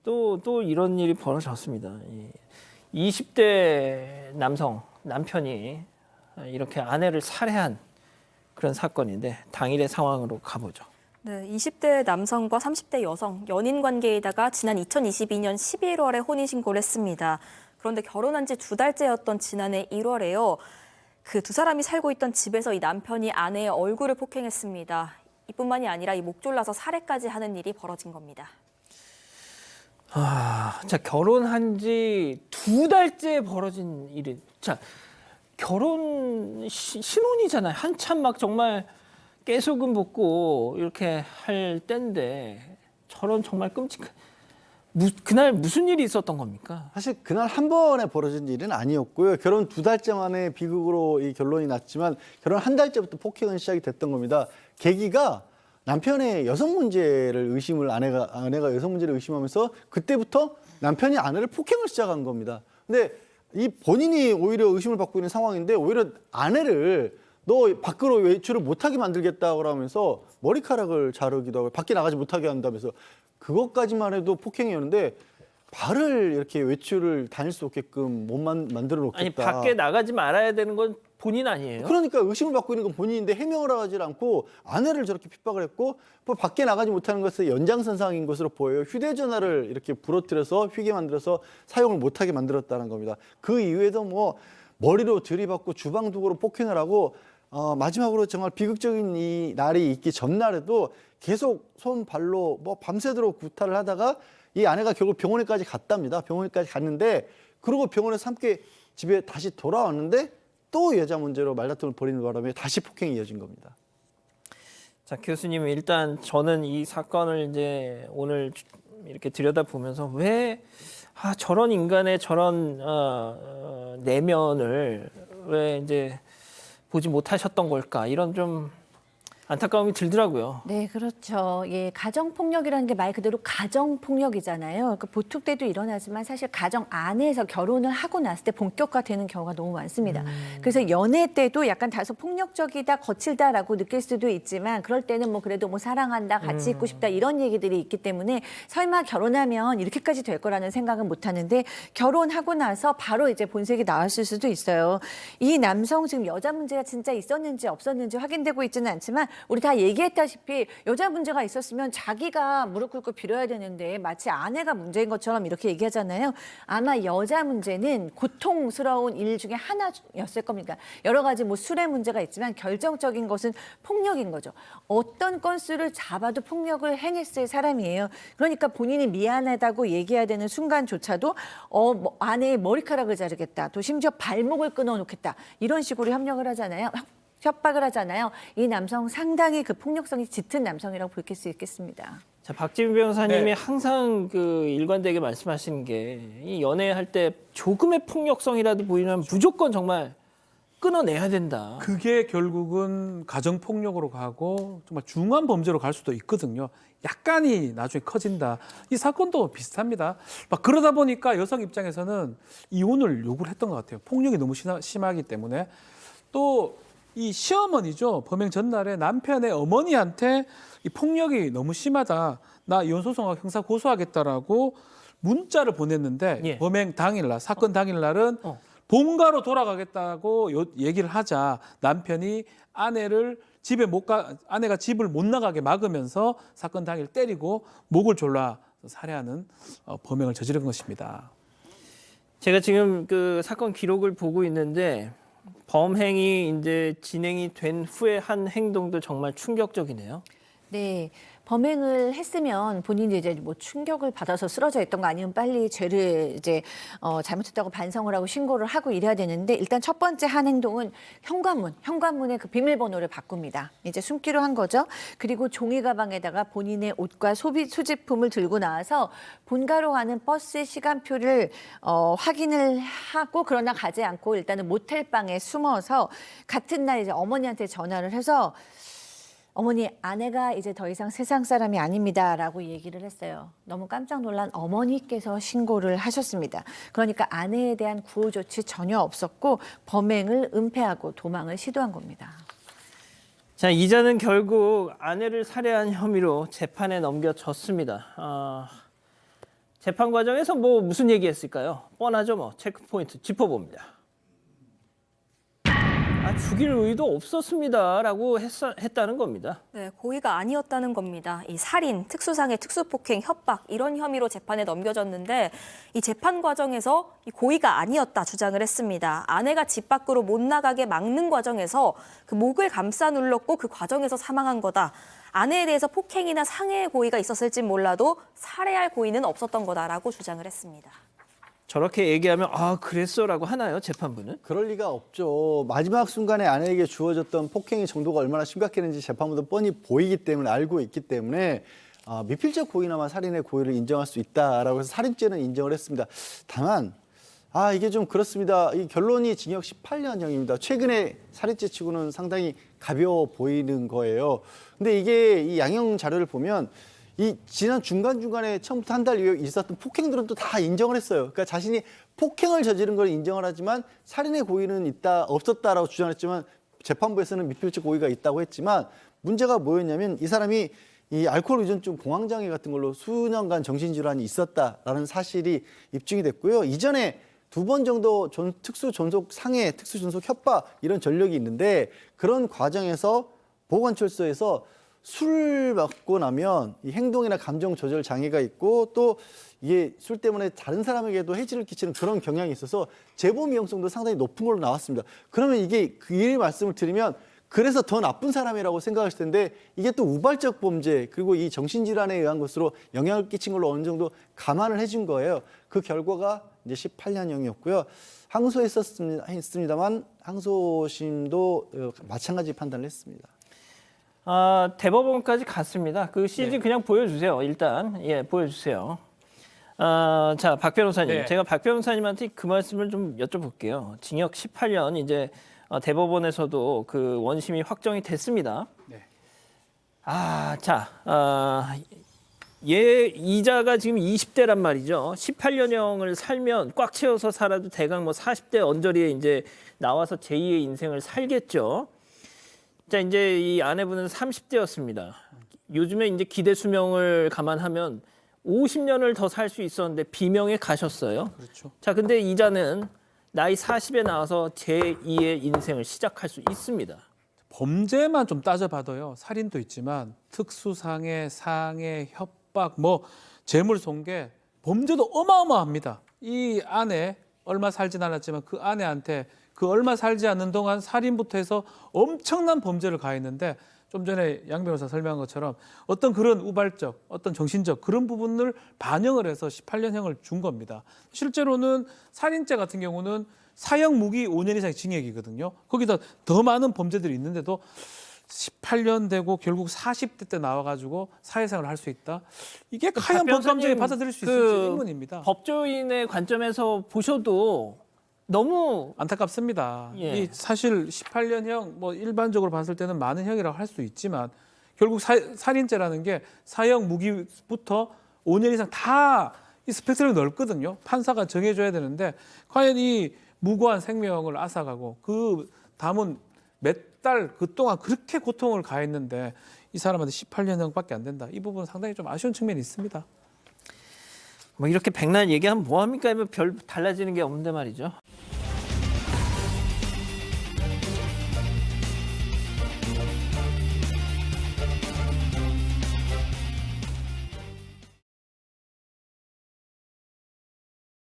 또 이런 일이 벌어졌습니다. 20대 남편이 이렇게 아내를 살해한 그런 사건인데 당일의 상황으로 가보죠. 네, 20대 남성과 30대 여성, 연인 관계에다가 지난 2022년 11월에 혼인신고를 했습니다. 그런데 결혼한 지 2달째였던 지난해 1월에요. 그 두 사람이 살고 있던 집에서 이 남편이 아내의 얼굴을 폭행했습니다. 이뿐만이 아니라 이 목 졸라서 살해까지 하는 일이 벌어진 겁니다. 자, 결혼한 지 2달째 벌어진 일이. 자, 신혼이잖아요. 한참 막 정말 깨소금 붓고 이렇게 할 때인데 저런 정말 끔찍한. 그날 무슨 일이 있었던 겁니까? 사실 그날 한 번에 벌어진 일은 아니었고요. 결혼 2달째 만에 비극으로 이 결론이 났지만 결혼 한 달째부터 폭행은 시작이 됐던 겁니다. 계기가 남편의 여성 문제를 아내가 여성 문제를 의심하면서 그때부터 남편이 아내를 폭행을 시작한 겁니다. 근데 이 본인이 오히려 의심을 받고 있는 상황인데 오히려 아내를 너 밖으로 외출을 못하게 만들겠다고 하면서 머리카락을 자르기도 하고 밖에 나가지 못하게 한다면서 그것까지만 해도 폭행이었는데 발을 이렇게 외출을 다닐 수 없게끔 못 만들어 놓겠다. 아니 밖에 나가지 말아야 되는 건 본인 아니에요? 그러니까 의심을 받고 있는 건 본인인데 해명을 하지 않고 아내를 저렇게 핍박을 했고 뭐 밖에 나가지 못하는 것의 연장선상인 것으로 보여요. 휴대전화를 이렇게 부러뜨려서 휘게 만들어서 사용을 못하게 만들었다는 겁니다. 그 이후에도 뭐 머리로 들이받고 주방 도구로 폭행을 하고 마지막으로 정말 비극적인 이 날이 있기 전날에도 계속 손 발로 뭐 밤새도록 구타를 하다가 이 아내가 결국 병원에까지 갔답니다. 병원에까지 갔는데 그리고 병원에서 함께 집에 다시 돌아왔는데 또 여자 문제로 말다툼을 벌이는 바람에 다시 폭행이 이어진 겁니다. 자, 교수님 일단 저는 이 사건을 이제 오늘 이렇게 들여다보면서 왜 저런 인간의 저런 내면을 왜 이제 보지 못하셨던 걸까 이런 좀 안타까움이 들더라고요. 네, 그렇죠. 예, 가정폭력이라는 게 말 그대로 가정폭력이잖아요. 그러니까 보통 때도 일어나지만 사실 가정 안에서 결혼을 하고 났을 때 본격화되는 경우가 너무 많습니다. 그래서 연애 때도 약간 다소 폭력적이다, 거칠다라고 느낄 수도 있지만 그럴 때는 뭐 그래도 뭐 사랑한다, 같이 있고 싶다 이런 얘기들이 있기 때문에 설마 결혼하면 이렇게까지 될 거라는 생각은 못 하는데 결혼하고 나서 바로 이제 본색이 나왔을 수도 있어요. 이 남성 지금 여자 문제가 진짜 있었는지 없었는지 확인되고 있지는 않지만 우리 다 얘기했다시피 여자 문제가 있었으면 자기가 무릎 꿇고 빌어야 되는데 마치 아내가 문제인 것처럼 이렇게 얘기하잖아요. 아마 여자 문제는 고통스러운 일 중에 하나였을 겁니다. 여러 가지 뭐 술의 문제가 있지만 결정적인 것은 폭력인 거죠. 어떤 건수를 잡아도 폭력을 행했을 사람이에요. 그러니까 본인이 미안하다고 얘기해야 되는 순간조차도 아내의 머리카락을 자르겠다. 또 심지어 발목을 끊어놓겠다. 이런 식으로 협박을 하잖아요. 이 남성 상당히 그 폭력성이 짙은 남성이라고 볼 수 있겠습니다. 자, 박지민 변호사님이 네. 항상 그 일관되게 말씀하시는 게 이 연애할 때 조금의 폭력성이라도 보이면 무조건 정말 끊어내야 된다. 그게 결국은 가정폭력으로 가고 정말 중한 범죄로 갈 수도 있거든요. 약간이 나중에 커진다. 이 사건도 비슷합니다. 막 그러다 보니까 여성 입장에서는 이혼을 요구를 했던 것 같아요. 폭력이 너무 심하기 때문에. 또 이 시어머니죠. 범행 전날에 남편의 어머니한테 이 폭력이 너무 심하다. 나 이혼 소송하고 형사 고소하겠다라고 문자를 보냈는데 예. 범행 당일날, 사건 당일날은 본가로 돌아가겠다고 얘기를 하자 남편이 아내가 집을 못 나가게 막으면서 사건 당일 때리고 목을 졸라 살해하는 범행을 저지른 것입니다. 제가 지금 그 사건 기록을 보고 있는데 범행이 이제 진행이 된 후에 한 행동도 정말 충격적이네요. 네. 범행을 했으면 본인이 이제 뭐 충격을 받아서 쓰러져 있던 거 아니면 빨리 죄를 이제 잘못했다고 반성을 하고 신고를 하고 이래야 되는데 일단 첫 번째 한 행동은 현관문의 그 비밀번호를 바꿉니다. 이제 숨기로 한 거죠. 그리고 종이 가방에다가 본인의 옷과 소지품을 들고 나와서 본가로 가는 버스 시간표를 확인을 하고 그러나 가지 않고 일단은 모텔방에 숨어서 같은 날 이제 어머니한테 전화를 해서 어머니, 아내가 이제 더 이상 세상 사람이 아닙니다라고 얘기를 했어요. 너무 깜짝 놀란 어머니께서 신고를 하셨습니다. 그러니까 아내에 대한 구호 조치 전혀 없었고 범행을 은폐하고 도망을 시도한 겁니다. 자, 이자는 결국 아내를 살해한 혐의로 재판에 넘겨졌습니다. 재판 과정에서 뭐 무슨 얘기했을까요? 뻔하죠, 뭐. 체크포인트 짚어봅니다. 죽일 의도 없었습니다라고 했다는 겁니다. 네, 고의가 아니었다는 겁니다. 이 살인, 특수상해, 특수폭행, 협박 이런 혐의로 재판에 넘겨졌는데 이 재판 과정에서 이 고의가 아니었다 주장을 했습니다. 아내가 집 밖으로 못 나가게 막는 과정에서 그 목을 감싸 눌렀고 그 과정에서 사망한 거다. 아내에 대해서 폭행이나 상해의 고의가 있었을진 몰라도 살해할 고의는 없었던 거다라고 주장을 했습니다. 저렇게 얘기하면 그랬어라고 하나요, 재판부는? 그럴 리가 없죠. 마지막 순간에 아내에게 주어졌던 폭행의 정도가 얼마나 심각했는지 재판부도 뻔히 보이기 때문에 알고 있기 때문에 미필적 고의나마 살인의 고의를 인정할 수 있다라고 해서 살인죄는 인정을 했습니다. 다만 이게 좀 그렇습니다. 이 결론이 징역 18년형입니다. 최근에 살인죄 치고는 상당히 가벼워 보이는 거예요. 근데 이게 이 양형 자료를 보면 이 지난 중간중간에 처음부터 한 달 이후에 있었던 폭행들은 또 다 인정을 했어요. 그러니까 자신이 폭행을 저지른 걸 인정을 하지만 살인의 고의는 없었다라고 주장했지만 재판부에서는 미필적 고의가 있다고 했지만 문제가 뭐였냐면 이 사람이 이 알코올 의존증 공황장애 같은 걸로 수년간 정신질환이 있었다라는 사실이 입증이 됐고요. 이전에 2번 정도 특수 존속 상해, 특수 존속 협박 이런 전력이 있는데 그런 과정에서 보건철소에서 술 먹고 나면 이 행동이나 감정 조절 장애가 있고 또 이게 술 때문에 다른 사람에게도 해지를 끼치는 그런 경향이 있어서 재범 위험성도 상당히 높은 걸로 나왔습니다. 그러면 이게 그 일 말씀을 드리면 그래서 더 나쁜 사람이라고 생각하실 텐데 이게 또 우발적 범죄 그리고 이 정신질환에 의한 것으로 영향을 끼친 걸로 어느 정도 감안을 해준 거예요. 그 결과가 이제 18년형이었고요. 항소했습니다만 항소심도 마찬가지 판단을 했습니다. 대법원까지 갔습니다. 그 CG 그냥 보여주세요. 일단 보여주세요. 자, 박 변호사님, 네. 제가 박 변호사님한테 그 말씀을 좀 여쭤볼게요. 징역 18년 이제 대법원에서도 그 원심이 확정이 됐습니다. 네. 이자가 지금 20대란 말이죠. 18년형을 살면 꽉 채워서 살아도 대강 뭐 40대 언저리에 이제 나와서 제2의 인생을 살겠죠. 자, 이제 이 아내분은 30대였습니다. 요즘에 이제 기대 수명을 감안하면 50년을 더 살 수 있었는데 비명에 가셨어요. 그렇죠. 자, 근데 이자는 나이 40에 나와서 제2의 인생을 시작할 수 있습니다. 범죄만 좀 따져봐도요. 살인도 있지만 특수상해, 상해, 협박, 뭐 재물손괴 범죄도 어마어마합니다. 이 아내 얼마 살진 않았지만 그 아내한테 그 얼마 살지 않는 동안 살인부터 해서 엄청난 범죄를 가했는데 좀 전에 양 변호사 설명한 것처럼 어떤 그런 우발적, 어떤 정신적 그런 부분을 반영을 해서 18년형을 준 겁니다. 실제로는 살인죄 같은 경우는 사형 무기 5년 이상의 징역이거든요. 거기다 더 많은 범죄들이 있는데도 18년 되고 결국 40대 때 나와가지고 사회생활을 할 수 있다. 이게 과연 법감정에 받아들일 수 있을지 의문입니다. 법조인의 관점에서 보셔도 너무 안타깝습니다. 예. 이 사실 18년형 뭐 일반적으로 봤을 때는 많은 형이라고 할 수 있지만 결국 살인죄라는 게 사형 무기부터 5년 이상 다 이 스펙트럼이 넓거든요. 판사가 정해줘야 되는데 과연 이 무고한 생명을 앗아가고 그 담은 몇 달 그동안 그렇게 고통을 가했는데 이 사람한테 18년형밖에 안 된다. 이 부분은 상당히 좀 아쉬운 측면이 있습니다. 뭐 이렇게 백날 얘기하면 뭐합니까? 별 달라지는 게 없는데 말이죠.